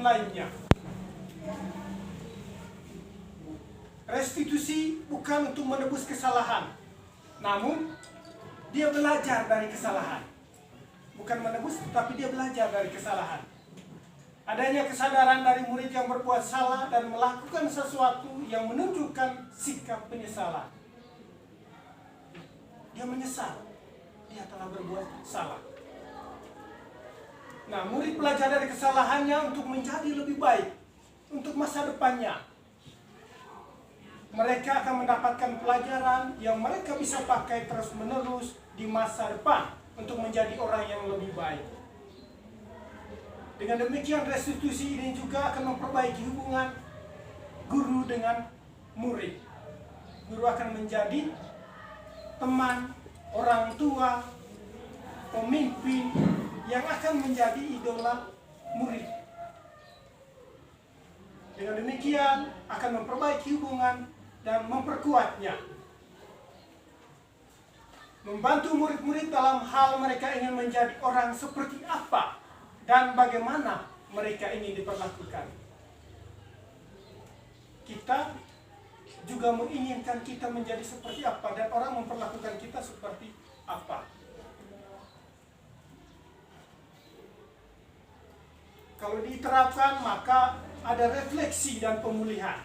lainnya. Restitusi bukan untuk menebus kesalahan, namun dia belajar dari kesalahan. Bukan menebus, tetapi dia belajar dari kesalahan. Adanya kesadaran dari murid yang berbuat salah dan melakukan sesuatu yang menunjukkan sikap penyesalan. Dia menyesal, dia telah berbuat salah. Nah, murid belajar dari kesalahannya untuk menjadi lebih baik, untuk masa depannya. Mereka akan mendapatkan pelajaran yang mereka bisa pakai terus-menerus di masa depan untuk menjadi orang yang lebih baik. Dengan demikian, restitusi ini juga akan memperbaiki hubungan guru dengan murid. Guru akan menjadi teman, orang tua, pemimpin yang akan menjadi idola murid. Dengan demikian akan memperbaiki hubungan dan memperkuatnya. Membantu murid-murid dalam hal mereka ingin menjadi orang seperti apa dan bagaimana mereka ingin diperlakukan. Kita juga menginginkan kita menjadi seperti apa dan orang memperlakukan kita seperti apa. Kalau diterapkan, maka ada refleksi dan pemulihan.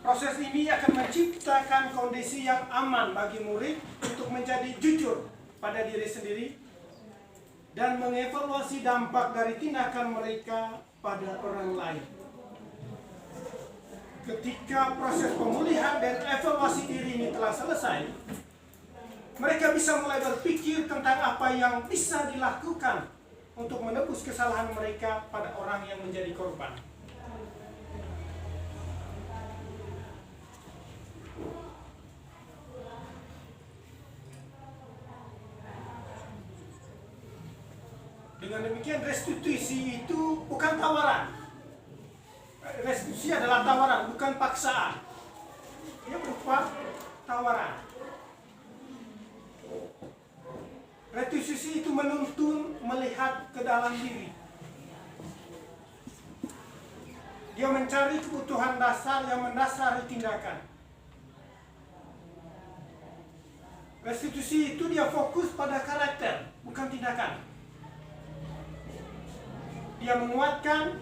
Proses ini akan menciptakan kondisi yang aman bagi murid untuk menjadi jujur pada diri sendiri dan mengevaluasi dampak dari tindakan mereka pada orang lain. Ketika proses pemulihan dan evaluasi diri ini telah selesai, mereka bisa mulai berpikir tentang apa yang bisa dilakukan untuk menebus kesalahan mereka pada orang yang menjadi korban. Dengan demikian, restitusi itu bukan tawaran. Restitusi adalah tawaran, bukan paksaan. Ia berupa tawaran. Restitusi itu menuntun melihat ke dalam diri. Dia mencari kebutuhan dasar yang mendasari tindakan. Restitusi itu dia fokus pada karakter, bukan tindakan. Dia menguatkan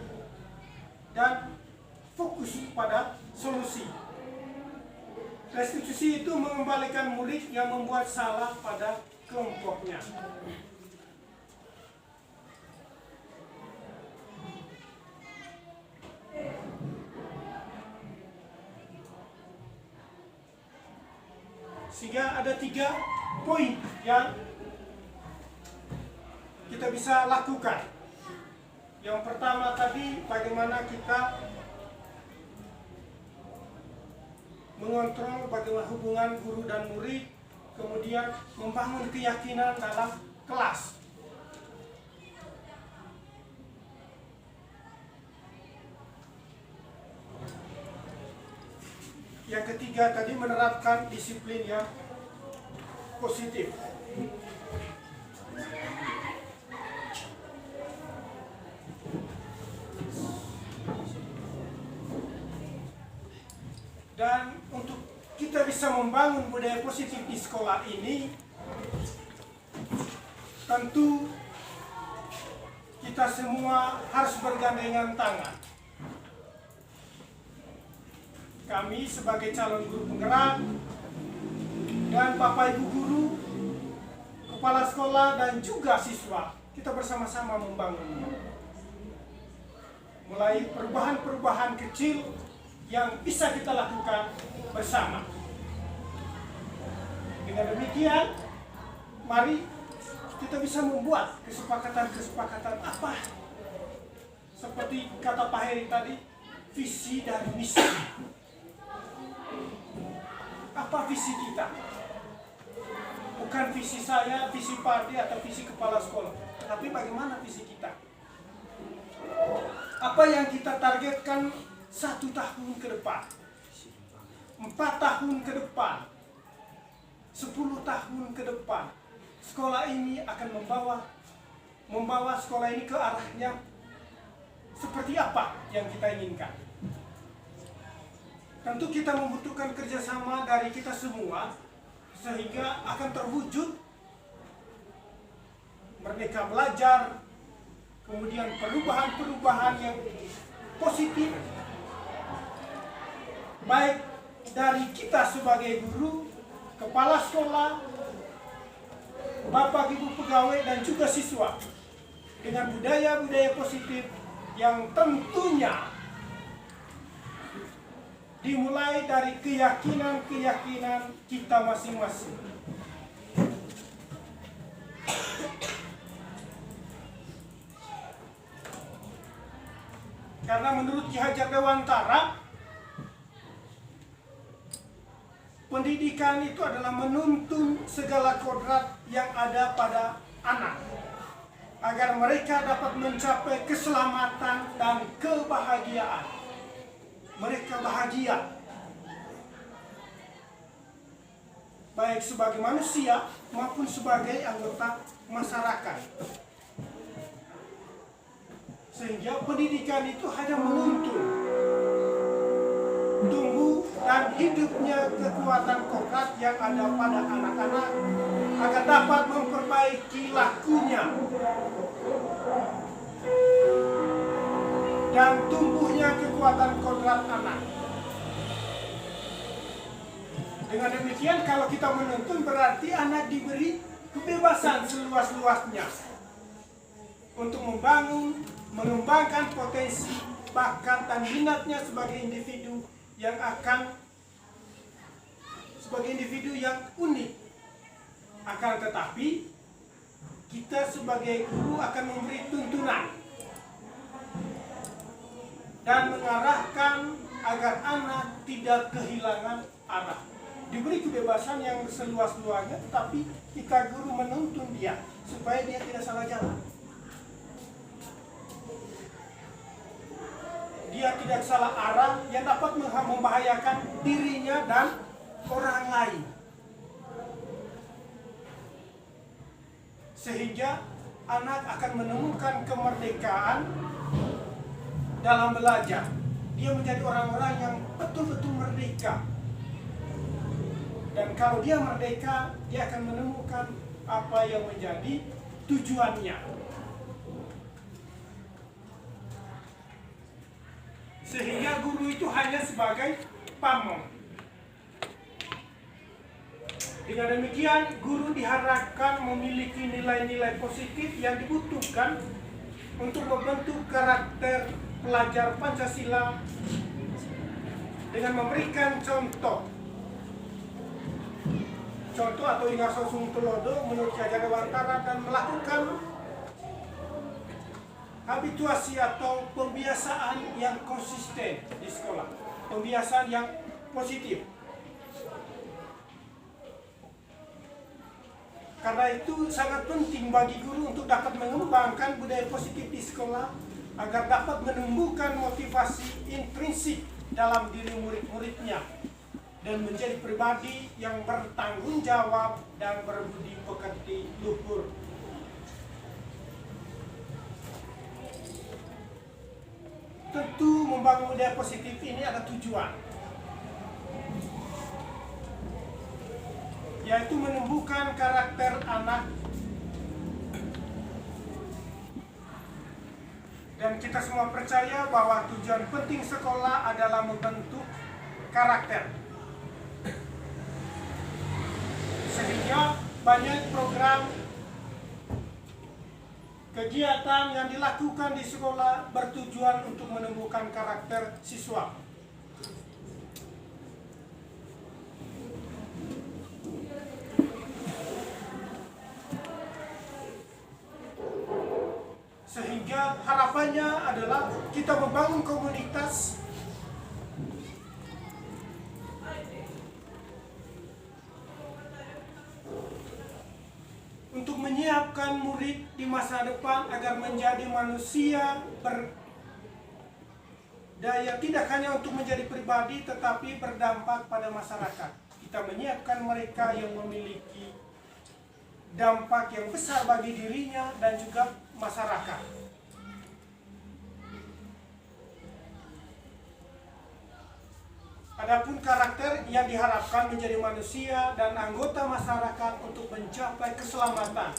dan fokus pada solusi. Restitusi itu mengembalikan murid yang membuat salah pada kelompoknya. Sehingga ada 3 poin yang kita bisa lakukan. Yang pertama tadi, bagaimana kita mengontrol bagaimana hubungan guru dan murid, kemudian membangun keyakinan dalam kelas. Yang ketiga tadi, menerapkan disiplin yang positif. Dan untuk kita bisa membangun budaya positif di sekolah ini, tentu kita semua harus bergandengan tangan. Kami sebagai calon guru penggerak dan Bapak Ibu guru, kepala sekolah dan juga siswa, kita bersama-sama membangunnya. Mulai perubahan-perubahan kecil yang bisa kita lakukan bersama. Dengan demikian, mari kita bisa membuat kesepakatan-kesepakatan apa? Seperti kata Pak Heri tadi, visi dan misi. Apa visi kita? Bukan visi saya, visi Pak Adi atau visi kepala sekolah, tapi bagaimana visi kita? Apa yang kita targetkan 1 tahun ke depan, 4 tahun ke depan, 10 tahun ke depan, sekolah ini akan membawa membawa sekolah ini ke arahnya seperti apa yang kita inginkan. Tentu kita membutuhkan kerjasama dari kita semua sehingga akan terwujud Merdeka Belajar, kemudian perubahan-perubahan yang positif baik dari kita sebagai guru, kepala sekolah, bapak ibu pegawai dan juga siswa, dengan budaya-budaya positif yang tentunya dimulai dari keyakinan-keyakinan kita masing-masing. Karena menurut Ki Hajar Dewantara, pendidikan itu adalah menuntun segala kodrat yang ada pada anak agar mereka dapat mencapai keselamatan dan kebahagiaan. Mereka bahagia baik sebagai manusia maupun sebagai anggota masyarakat. Sehingga pendidikan itu hanya menuntun tumbuh dan hidupnya kekuatan kodrat yang ada pada anak-anak agar dapat memperbaiki lakunya dan tumbuhnya kekuatan kodrat anak. Dengan demikian, kalau kita menuntun berarti anak diberi kebebasan seluas-luasnya untuk membangun, mengembangkan potensi, bakat dan minatnya sebagai individu yang unik. Akan tetapi, kita sebagai guru akan memberi tuntunan dan mengarahkan agar anak tidak kehilangan arah. Diberi kebebasan yang seluas-luasnya, tetapi kita guru menuntun dia supaya dia tidak salah jalan. Dia tidak salah arah yang dapat membahayakan dirinya dan orang lain. Sehingga anak akan menemukan kemerdekaan dalam belajar. Dia menjadi orang-orang yang betul-betul merdeka. Dan kalau dia merdeka, dia akan menemukan apa yang menjadi tujuannya. Sehingga guru itu hanya sebagai pamong. Dengan demikian, guru diharapkan memiliki nilai-nilai positif yang dibutuhkan untuk membentuk karakter pelajar Pancasila dengan memberikan contoh atau ingaso sung tulodo menurut Ki Hajar Dewantara, dan melakukan habituasi atau pembiasaan yang konsisten di sekolah, pembiasaan yang positif. Karena itu sangat penting bagi guru untuk dapat mengembangkan budaya positif di sekolah agar dapat menumbuhkan motivasi intrinsik dalam diri murid-muridnya dan menjadi pribadi yang bertanggung jawab dan berbudi pekerti luhur. Tentu membangun budaya positif ini ada tujuan, yaitu menumbuhkan karakter anak. Dan kita semua percaya bahwa tujuan penting sekolah adalah membentuk karakter. Sehingga banyak program kegiatan yang dilakukan di sekolah bertujuan untuk menumbuhkan karakter siswa. Sehingga harapannya adalah kita membangun komunitas untuk menyiapkan murid di masa depan agar menjadi manusia berdaya, tidak hanya untuk menjadi pribadi tetapi berdampak pada masyarakat. Kita menyiapkan mereka yang memiliki dampak yang besar bagi dirinya dan juga masyarakat. Adapun karakter yang diharapkan menjadi manusia dan anggota masyarakat untuk mencapai keselamatan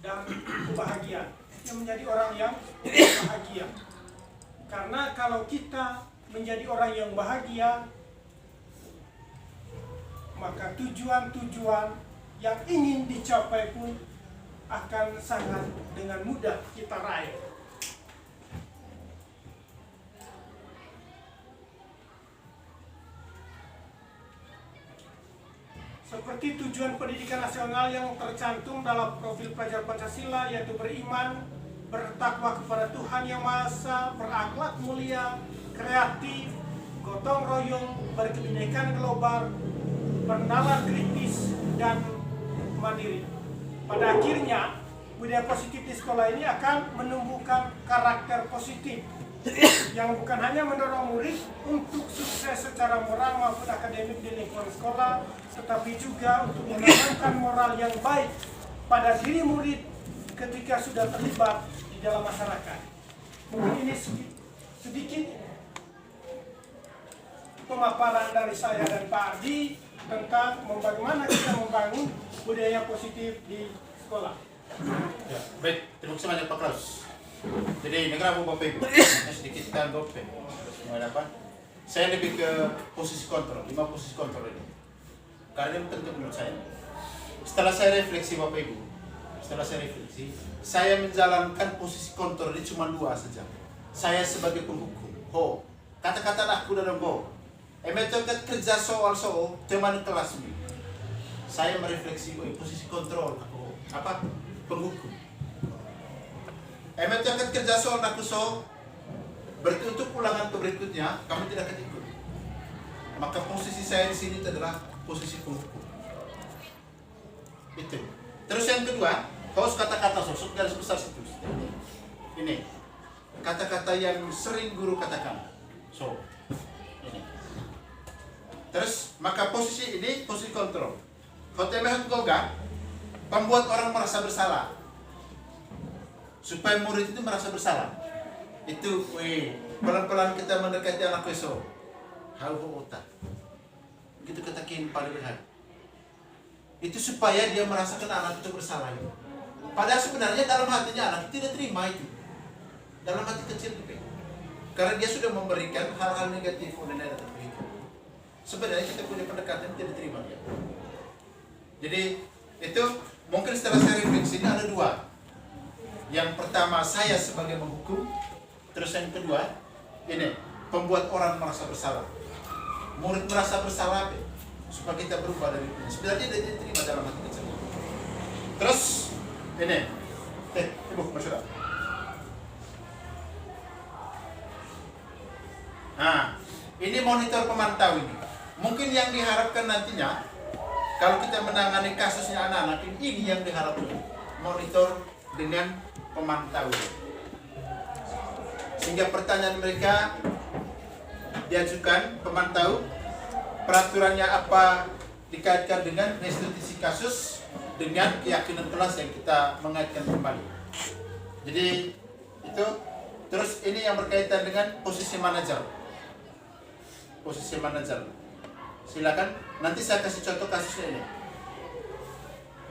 dan kebahagiaan, yang menjadi orang yang bahagia. Karena kalau kita menjadi orang yang bahagia, maka tujuan-tujuan yang ingin dicapai pun akan sangat dengan mudah kita raih. Seperti tujuan pendidikan nasional yang tercantum dalam profil pelajar Pancasila, yaitu beriman, bertakwa kepada Tuhan Yang Maha Esa, berakhlak mulia, kreatif, gotong royong, berkebinekaan global, bernalar kritis, dan mandiri. Pada akhirnya, budaya positif di sekolah ini akan menumbuhkan karakter positif yang bukan hanya mendorong murid untuk sukses secara moral maupun akademik di lingkungan sekolah, tetapi juga untuk menanamkan moral yang baik pada diri murid ketika sudah terlibat di dalam masyarakat. Mungkin ini sedikit pemaparan dari saya dan Pak Ardi tentang bagaimana kita membangun budaya positif di sekolah. Ya, baik, terima kasih banyak Pak Klaus. Jadi negara Bapak Ibu, sedikit tanggapan apa? Saya lebih ke posisi kontrol, 5 posisi kontrol ini. Karena ini penting menurut saya. Setelah saya refleksi Bapak Ibu, saya menjalankan posisi kontrol ini cuma 2 saja. Saya sebagai penghukum, kata-kata aku dalam emetoket kerja soal teman kelas ini. Saya merefleksi posisi kontrol aku, penghukum. Emetoket kerja soal aku berarti untuk ulangan berikutnya kamu tidak akan ikut. Maka posisi saya di sini adalah posisi penghukum. Itu. Terus yang kedua, harus kata-kata sosok garis besar situ. Ini kata-kata yang sering guru katakan. Ini. Terus maka posisi ini posisi kontrol. Hotel Goga membuat orang merasa bersalah. Supaya murid itu merasa bersalah. Itu pelan-pelan kita mendekati anak besok. Hau otak. Gitu katakin paling benar. Itu supaya dia merasakan anak itu bersalah. Padahal sebenarnya dalam hatinya anak tidak terima itu. Dalam hati kecil itu. Karena dia sudah memberikan hal-hal negatif oleh nenek itu. Sebenarnya kita punya pendekatan tidak terima dia. Jadi itu mungkin setelah saya refleksi ini ada 2. Yang pertama saya sebagai penghukum, terus yang kedua ini pembuat orang merasa bersalah. Murid merasa bersalah supaya kita berubah dari itu. Sebenarnya dia diterima dalam hati kecil. Terus ini, ibu masyarakat. Nah, ini monitor pemantau ini. Mungkin yang diharapkan nantinya kalau kita menangani kasusnya anak-anak ini yang diharapkan monitor dengan pemantau, sehingga pertanyaan mereka diajukan pemantau, peraturannya apa dikaitkan dengan restitusi kasus dengan keyakinan kelas yang kita mengaitkan kembali. Jadi itu. Terus ini yang berkaitan dengan posisi manajer. Silakan nanti saya kasih contoh kasusnya ini.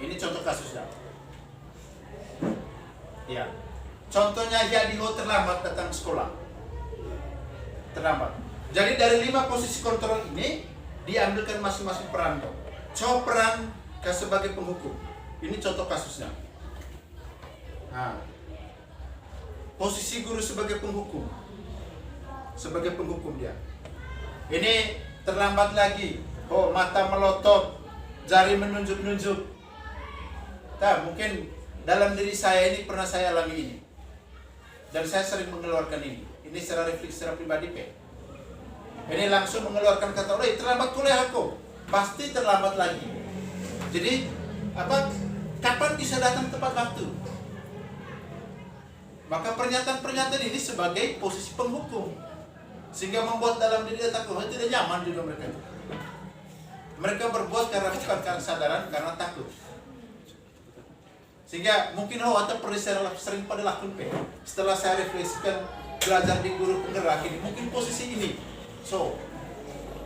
Ini contoh kasusnya. Ya, contohnya Yadiho terlambat datang sekolah. Terlambat. Jadi dari 5 posisi kontrol ini diambilkan masing-masing peran. Coba peran sebagai penghukum. Ini contoh kasusnya. Nah, posisi guru sebagai penghukum. Sebagai penghukum dia. Ini terlambat lagi. Mata melotot, jari menunjuk-nunjuk. Nah, mungkin dalam diri saya ini pernah saya alami ini. Dan saya sering mengeluarkan ini. Ini secara refleks, secara pribadi Ini langsung mengeluarkan kata, terlambat kuliah aku. Pasti terlambat lagi. Jadi, kapan bisa datang tepat waktu? Maka pernyataan-pernyataan ini sebagai posisi penghukum. Sehingga membuat dalam diri takut, tidak nyaman juga mereka. Mereka berbuat bukan karena kesadaran, karena takut. Sehingga mungkin atau pernah saya sering pada lakukan P. Setelah saya refleksikan belajar di guru penggerak ini, mungkin posisi ini. So,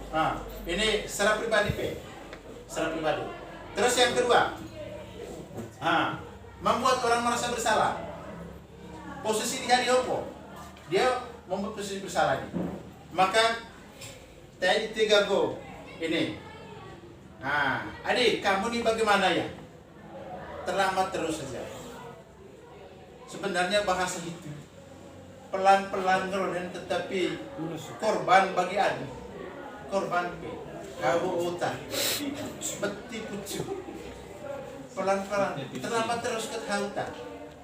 nah ini secara pribadi P, secara pribadi. Terus yang kedua, membuat orang merasa bersalah. Posisi dia di opo, dia membuat posisi bersalah ini. Maka tadi 3 go ini. Adik, kamu nih bagaimana ya? Terlambat terus saja. Sebenarnya bahasa itu pelan-pelan ngeroden tetapi korban bagi adik. Korban kau utang. Beti pucu. Pelan-pelan. Terlambat terus ke hauta.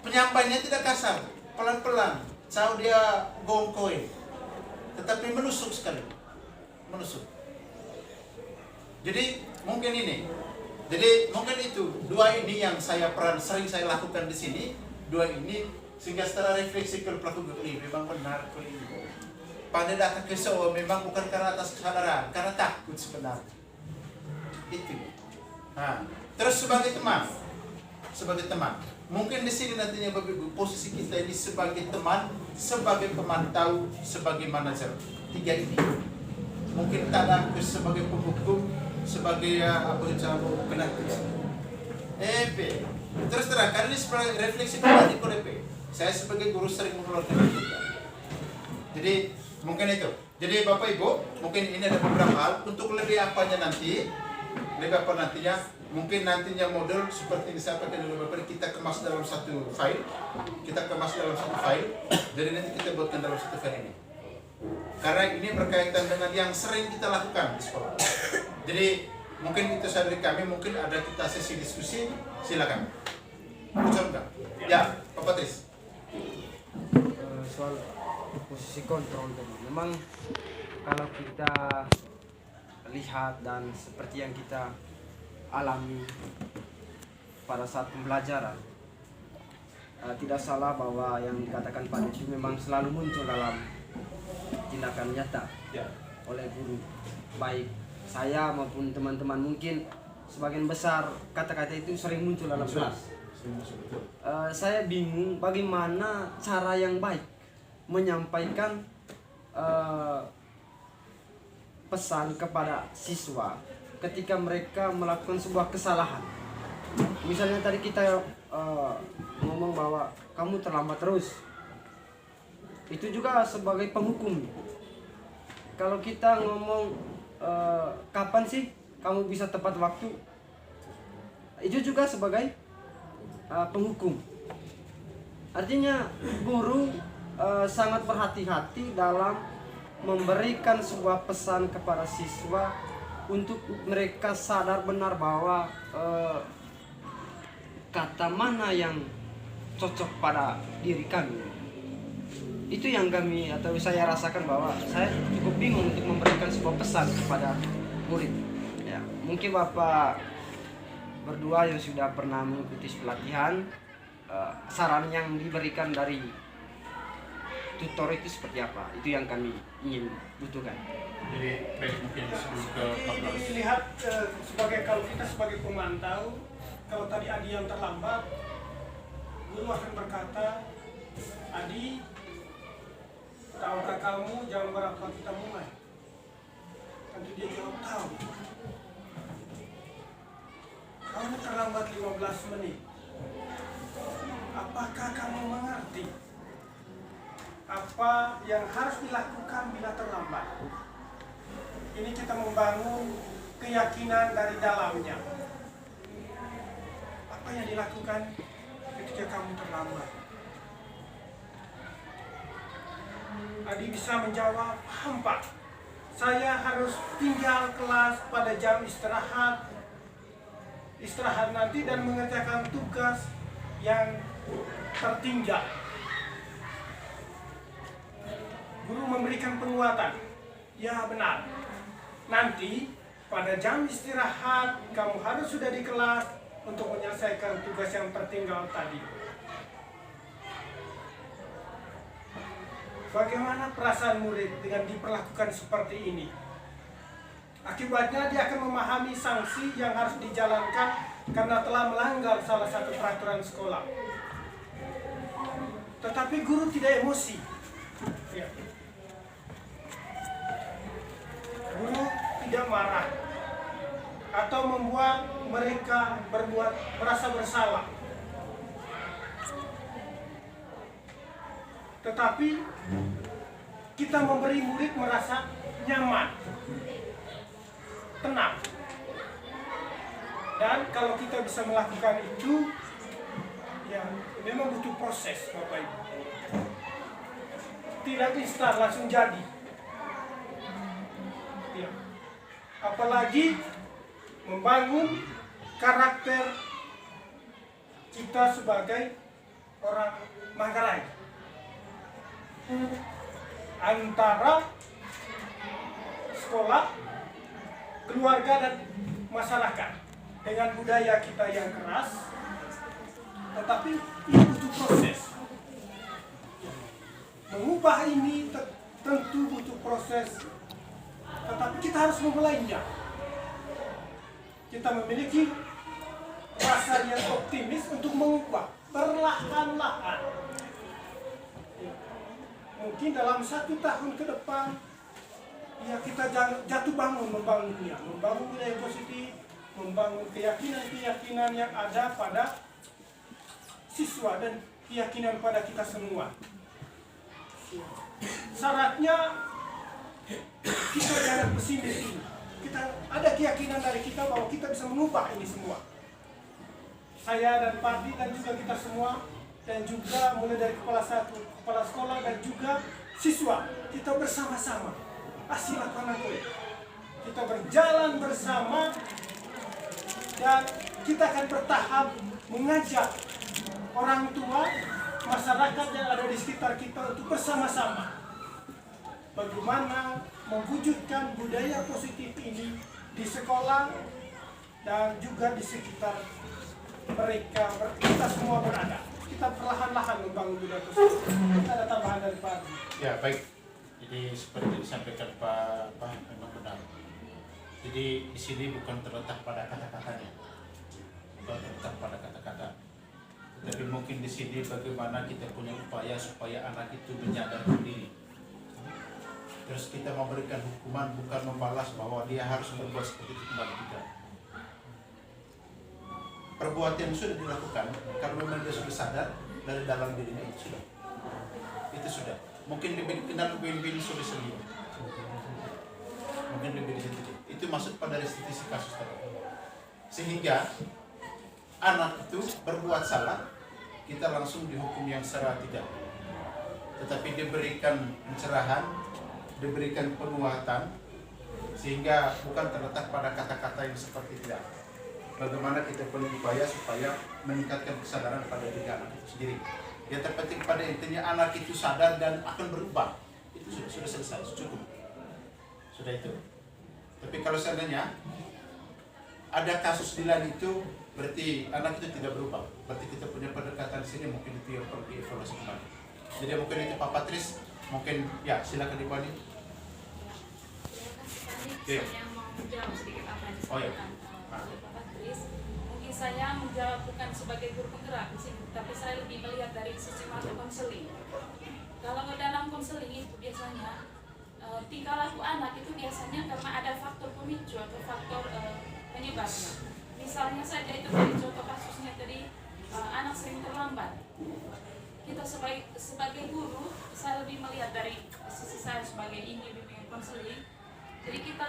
Penyampainya tidak kasar. Pelan-pelan. Sau dia gongkoin. Tetapi menusuk sekali. Menusuk. Jadi mungkin ini. Jadi mungkin itu 2 ini yang sering saya lakukan di sini. 2 ini sehingga setelah refleksi ke pelaku ini memang benar keliru. Pada datang ke Soho memang bukan karena atas kesadaran, karena takut sebenarnya. Itu. Terus sebagai teman, mungkin di sini nantinya Bapak Ibu posisi kita ini sebagai teman, sebagai pemantau, sebagai manajer. 3 ini. Mungkin tak sebagai penghukum, sebagai terus terang karena ini sebagai refleksi pribadi KDP. Saya sebagai guru sering mengeluarkan itu. Jadi mungkin itu. Jadi Bapak Ibu, mungkin ini ada beberapa hal untuk lebih apanya nanti, mungkin nantinya model seperti disampaikan oleh Bapak, kita kemas dalam satu file, jadi nanti kita buatkan dalam satu file ini. Karena ini berkaitan dengan yang sering kita lakukan di sekolah. Jadi mungkin itu saja dari kami, mungkin ada kita sesi diskusi, silakan. Coba. Ya, Pak Patris. Soal posisi kontrol, memang kalau kita lihat dan seperti yang kita alami pada saat pembelajaran, tidak salah bahwa yang dikatakan Pak itu memang selalu muncul dalam tindakan nyata oleh guru, baik saya maupun teman-teman. Mungkin sebagian besar kata-kata itu sering muncul dalam kelas. Saya bingung bagaimana cara yang baik menyampaikan pesan kepada siswa ketika mereka melakukan sebuah kesalahan. Misalnya tadi kita ngomong bahwa kamu terlambat terus, itu juga sebagai penghukum. Kalau kita ngomong kapan sih kamu bisa tepat waktu, itu juga sebagai penghukum. Artinya guru sangat berhati-hati dalam memberikan sebuah pesan kepada siswa untuk mereka sadar benar bahwa kata mana yang cocok pada diri kami. Itu yang kami atau saya rasakan bahwa saya cukup bingung untuk memberikan sebuah pesan kepada murid. Ya, mungkin Bapak berdua yang sudah pernah mengikuti pelatihan, saran yang diberikan dari tutor itu seperti apa? Itu yang kami ingin butuhkan. Jadi mungkin sebelum ke Pak Patris. Lihat kalau kita sebagai pemantau, kalau tadi Adi yang terlambat, guru akan berkata, Adi, tahukah kamu jam berapa kita mulai? Nanti dia jawab tahu. Kamu terlambat 15 menit. Apakah kamu mengerti apa yang harus dilakukan bila terlambat? Ini kita membangun keyakinan dari dalamnya. Apa yang dilakukan ketika kamu terlambat? Adi bisa menjawab, paham Pak, saya harus tinggal kelas pada jam istirahat nanti dan mengerjakan tugas yang tertinggal. Guru memberikan penguatan, ya benar, nanti pada jam istirahat kamu harus sudah di kelas untuk menyelesaikan tugas yang tertinggal tadi. Bagaimana perasaan murid dengan diperlakukan seperti ini? Akibatnya dia akan memahami sanksi yang harus dijalankan karena telah melanggar salah satu peraturan sekolah. Tetapi guru tidak emosi. Ya. Guru tidak marah atau membuat mereka merasa bersalah. Tetapi kita memberi murid merasa nyaman, tenang. Dan kalau kita bisa melakukan itu, ya memang butuh proses, Bapak Ibu. Tidak instan langsung jadi. Ya. Apalagi membangun karakter kita sebagai orang Manggarai. Antara sekolah, keluarga, dan masyarakat. Dengan budaya kita yang keras, tetapi ini butuh proses. Mengubah ini tentu butuh proses, tetapi kita harus memulainya. Kita memiliki rasa yang optimis untuk mengubah perlahan-lahan. Mungkin dalam 1 tahun ke depan, ya kita jatuh bangun membangunnya, membangun budaya positif, membangun keyakinan-keyakinan yang ada pada siswa dan keyakinan pada kita semua. Syaratnya kita jangan pesimis ini. Kita ada keyakinan dari kita bahwa kita bisa mengubah ini semua. Saya dan Padi dan juga kita semua, dan juga mulai dari kepala sekolah dan juga siswa, kita bersama-sama. Asila Panangkoe. Kita berjalan bersama dan kita akan bertahap mengajak orang tua, masyarakat yang ada di sekitar kita untuk bersama-sama bagaimana mewujudkan budaya positif ini di sekolah dan juga di sekitar mereka, kita semua berada. Kita perlahan-lahan membangun budaya positif. Kita ada tambahan dari Pak. Ya, baik. Jadi seperti disampaikan Pak, memang benar. Jadi di sini bukan terletak pada kata-katanya, bukan terletak pada kata-kata. Tapi mungkin di sini bagaimana kita punya upaya supaya anak itu menyadar diri. Terus kita memberikan hukuman bukan membalas bahwa dia harus berbuat seperti itu kembali kita. Perbuatan yang sudah dilakukan, kalau memang dia sudah sadar dari dalam dirinya itu sudah. Mungkin lebih dikenal lebih sudah sendiri. Mungkin lebih dikenal. Itu masuk pada restitusi kasus tadi. Sehingga anak itu berbuat salah, kita langsung dihukum yang secara tidak. Tetapi diberikan pencerahan, diberikan penguatan, sehingga bukan terletak pada kata-kata yang seperti tidak. Bagaimana kita perlu upaya supaya meningkatkan kesadaran pada diri anak itu sendiri. Yang terpenting pada intinya anak itu sadar dan akan berubah. Itu sudah selesai, cukup. Sudah itu. Tapi kalau seandainya ada kasus di lain itu, berarti anak itu tidak berubah. Berarti kita punya pendekatan di sini, mungkin itu yang perlu dievaluasi kembali. Jadi mungkin itu Pak Patris, mungkin ya silakan dibalik. Saya mau menjawab sedikit apa yang disampaikan Pak Patris. Mungkin saya menjawab bukan sebagai guru penggerak di sini, tapi saya lebih melihat dari sisi makro konseling. Kalau dalam konseling itu biasanya tingkah laku anak itu biasanya karena ada faktor pemicu atau faktor penyebabnya. Misalnya saja itu dari contoh kasusnya tadi, anak sering terlambat. Kita sebagai guru, saya lebih melihat dari sisi saya sebagai bimbingan konseling. Jadi kita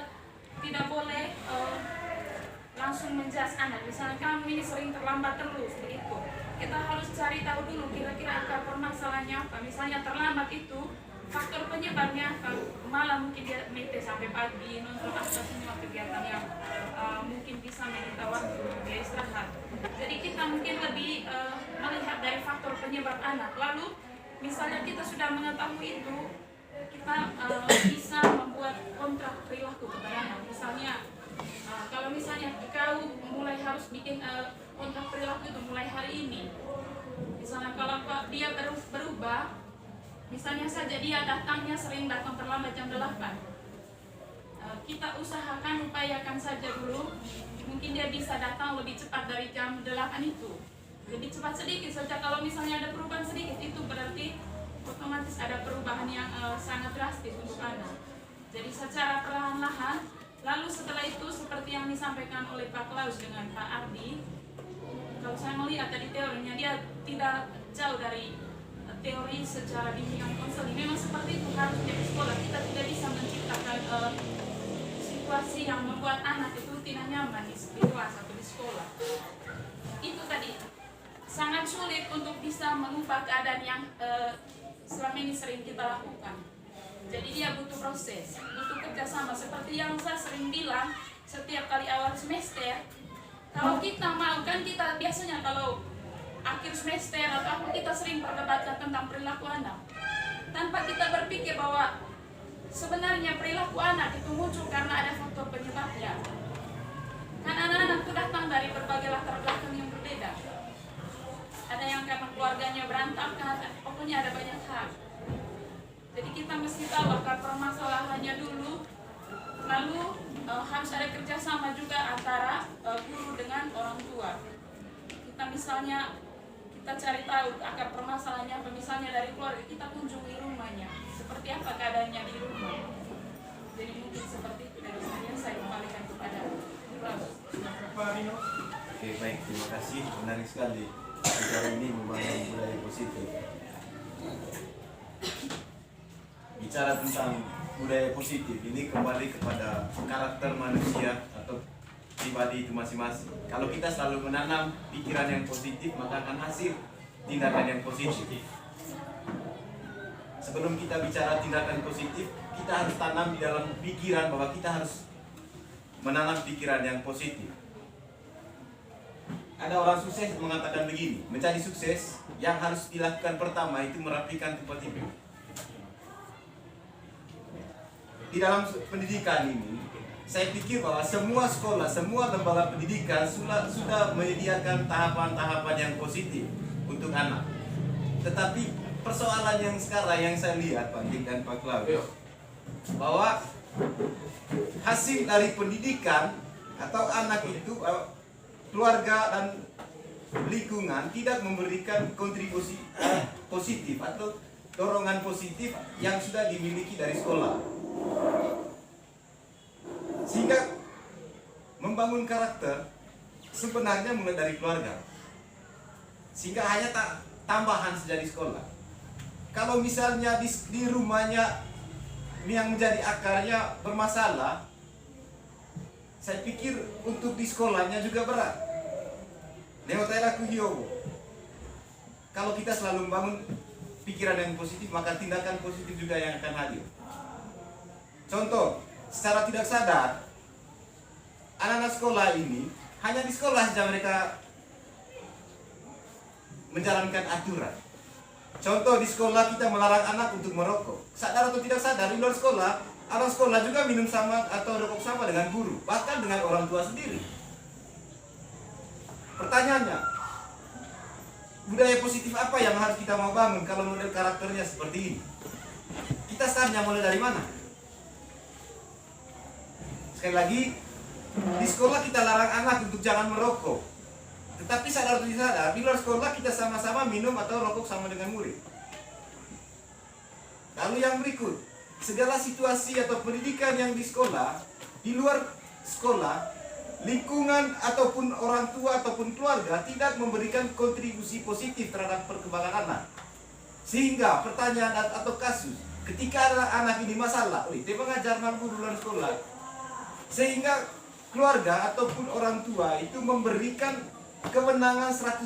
tidak boleh langsung menjudge anak. Misalnya kamu ini sering terlambat terus begitu. Kita harus cari tahu dulu kira-kira akar permasalahannya apa. Misalnya terlambat itu faktor penyebabnya malah mungkin dia mete sampai pagi, nonton apa semua kegiatan yang mungkin bisa menyita waktu dia istirahat. Jadi kita mungkin lebih melihat dari faktor penyebab anak. Lalu misalnya kita sudah mengetahui itu, kita bisa membuat kontrak perilaku kepada anak. Misalnya kalau misalnya kau mulai harus bikin kontrak perilaku itu mulai hari ini. Misalnya kalau dia berubah, misalnya saja dia datangnya sering datang terlambat jam 8. kita upayakan saja dulu, mungkin dia bisa datang lebih cepat dari jam 8 itu, lebih cepat sedikit saja. Kalau misalnya ada perubahan sedikit, itu berarti otomatis ada perubahan yang sangat drastis untuk anak. Jadi secara perlahan-lahan, lalu setelah itu seperti yang disampaikan oleh Pak Klaus dengan Pak Ardi, kalau saya melihat dari teorinya, dia tidak jauh dari teori secara bimbingan konseling. Memang seperti itu harus jadi sekolah. Kita tidak bisa menciptakan situasi yang membuat anak itu tidak nyaman di kelas atau di sekolah. Itu tadi sangat sulit untuk bisa mengubah keadaan yang selama ini sering kita lakukan. Jadi dia butuh proses, butuh kerjasama. Seperti yang saya sering bilang, setiap kali awal semester, kalau kita mau, kan kita biasanya kalau akhir semester atau apa, kita sering perdebatkan tentang perilaku anak, tanpa kita berpikir bahwa sebenarnya perilaku anak itu muncul karena ada faktor penyebabnya. Kan anak-anak itu datang dari berbagai latar belakang yang berbeda. Ada yang karena keluarganya berantakan, pokoknya ada banyak hal. Jadi kita mesti tahu akar permasalahannya dulu, lalu harus ada kerjasama juga antara guru dengan orang tua. Kita misalnya, kita cari tahu akar permasalahannya apa, misalnya dari keluarga, kita kunjungi rumahnya, seperti apa keadaannya di rumah. Jadi mungkin seperti itu dari saya kembalikan kepada Pak Rino. Oke, baik, terima kasih. Menarik sekali acara ini membangun budaya positif. Bicara tentang budaya positif ini kembali kepada karakter manusia atau pribadi itu masing-masing. Kalau kita selalu menanam pikiran yang positif, maka akan hasil tindakan yang positif. Sebelum kita bicara tindakan positif, kita harus tanam di dalam pikiran bahwa kita harus menanam pikiran yang positif. Ada orang sukses mengatakan begini, mencari sukses yang harus dilakukan pertama itu merapikan tempat tidur. Di dalam pendidikan ini, saya pikir bahwa semua sekolah, semua lembaga pendidikan sudah menyediakan tahapan-tahapan yang positif untuk anak. Tetapi persoalan yang sekarang yang saya lihat, Pak Dik dan Pak Klaus, bahwa hasil dari pendidikan atau anak itu, keluarga dan lingkungan tidak memberikan kontribusi positif atau dorongan positif yang sudah dimiliki dari sekolah. Sehingga membangun karakter sebenarnya mulai dari keluarga. Sehingga hanya tambahan saja di sekolah. Kalau misalnya di rumahnya yang menjadi akarnya bermasalah, saya pikir untuk di sekolahnya juga berat. Lehotairaku hiobo. Kalau kita selalu membangun pikiran yang positif, maka tindakan positif juga yang akan hadir. Contoh, secara tidak sadar, anak-anak sekolah ini hanya di sekolah saja mereka menjalankan aturan. Contoh, di sekolah kita melarang anak untuk merokok. Sadar atau tidak sadar, di luar sekolah, anak sekolah juga minum sama atau rokok sama dengan guru, bahkan dengan orang tua sendiri. Pertanyaannya, budaya positif apa yang harus kita mau bangun kalau model karakternya seperti ini? Kita sebenarnya mulai dari mana? Sekali lagi, di sekolah kita larang anak untuk jangan merokok. Tetapi sadar atau tidak sadar, di luar sekolah kita sama-sama minum atau rokok sama dengan murid. Lalu yang berikut, segala situasi atau pendidikan yang di sekolah, di luar sekolah, lingkungan ataupun orang tua ataupun keluarga tidak memberikan kontribusi positif terhadap perkembangan anak. Sehingga pertanyaan atau kasus, ketika anak ini masalah, dia mengajar guru luar sekolah, sehingga keluarga ataupun orang tua itu memberikan kewenangan 100%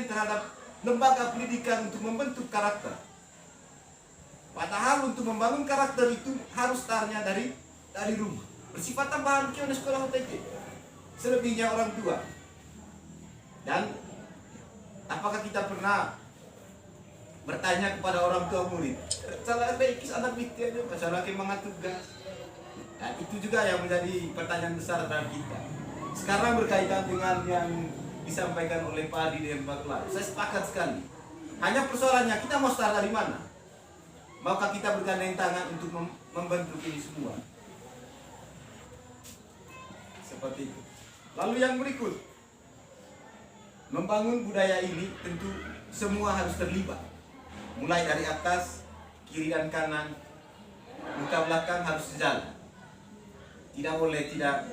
terhadap lembaga pendidikan untuk membentuk karakter. Padahal untuk membangun karakter itu harus startnya dari rumah. Bersifat tambahan ke sekolah OTT. Selebihnya orang tua. Dan apakah kita pernah bertanya kepada orang tua murid, salah baikis anak mikir, masalah kemangat tugas. Nah, itu juga yang menjadi pertanyaan besar terhadap kita. Sekarang berkaitan dengan yang disampaikan oleh Pak Adi dan Pak Klaus, saya sepakat sekali. Hanya persoalannya kita mau start dari mana? Maukah kita bergandeng tangan untuk membentuk ini semua? Seperti itu. Lalu yang berikut, membangun budaya ini tentu semua harus terlibat. Mulai dari atas, kiri dan kanan, muka belakang harus sejalan. Tidak boleh tidak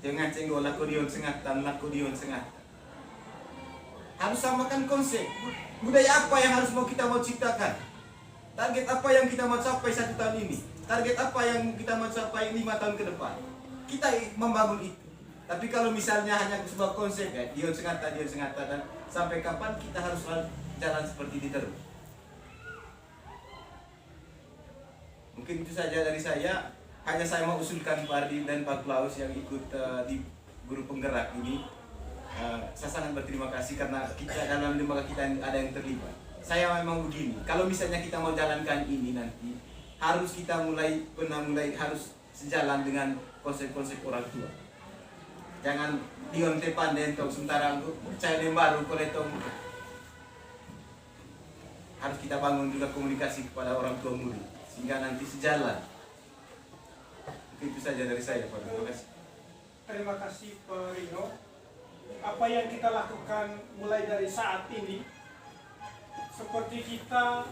jangan cenggol laku dion sengatan, laku dion sengatan. Harus samakan konsep. Budaya apa yang harus kita mau ciptakan? Target apa yang kita mau capai 1 tahun ini? Target apa yang kita mau capai 5 tahun ke depan? Kita membangun itu. Tapi kalau misalnya hanya sebuah konsep ya, dion sengata, dan sampai kapan kita harus jalan seperti ini terus? Mungkin itu saja dari saya. Hanya saya mau usulkan Pak Ardi dan Pak Klaus yang ikut di guru penggerak ini. Saya sangat berterima kasih karena kita dalam lembaga kita ada yang terlibat. Saya memang begini, kalau misalnya kita mau jalankan ini nanti harus kita mulai harus sejalan dengan konsep-konsep orang tua. Jangan dion tepan dentong sementara percaya yang baru koletong. Harus kita bangun juga komunikasi kepada orang tua murid sehingga nanti sejalan. Mungkin itu saja dari saya, Pak. Terima kasih. Terima kasih Pak Rino. Apa yang kita lakukan mulai dari saat ini, seperti kita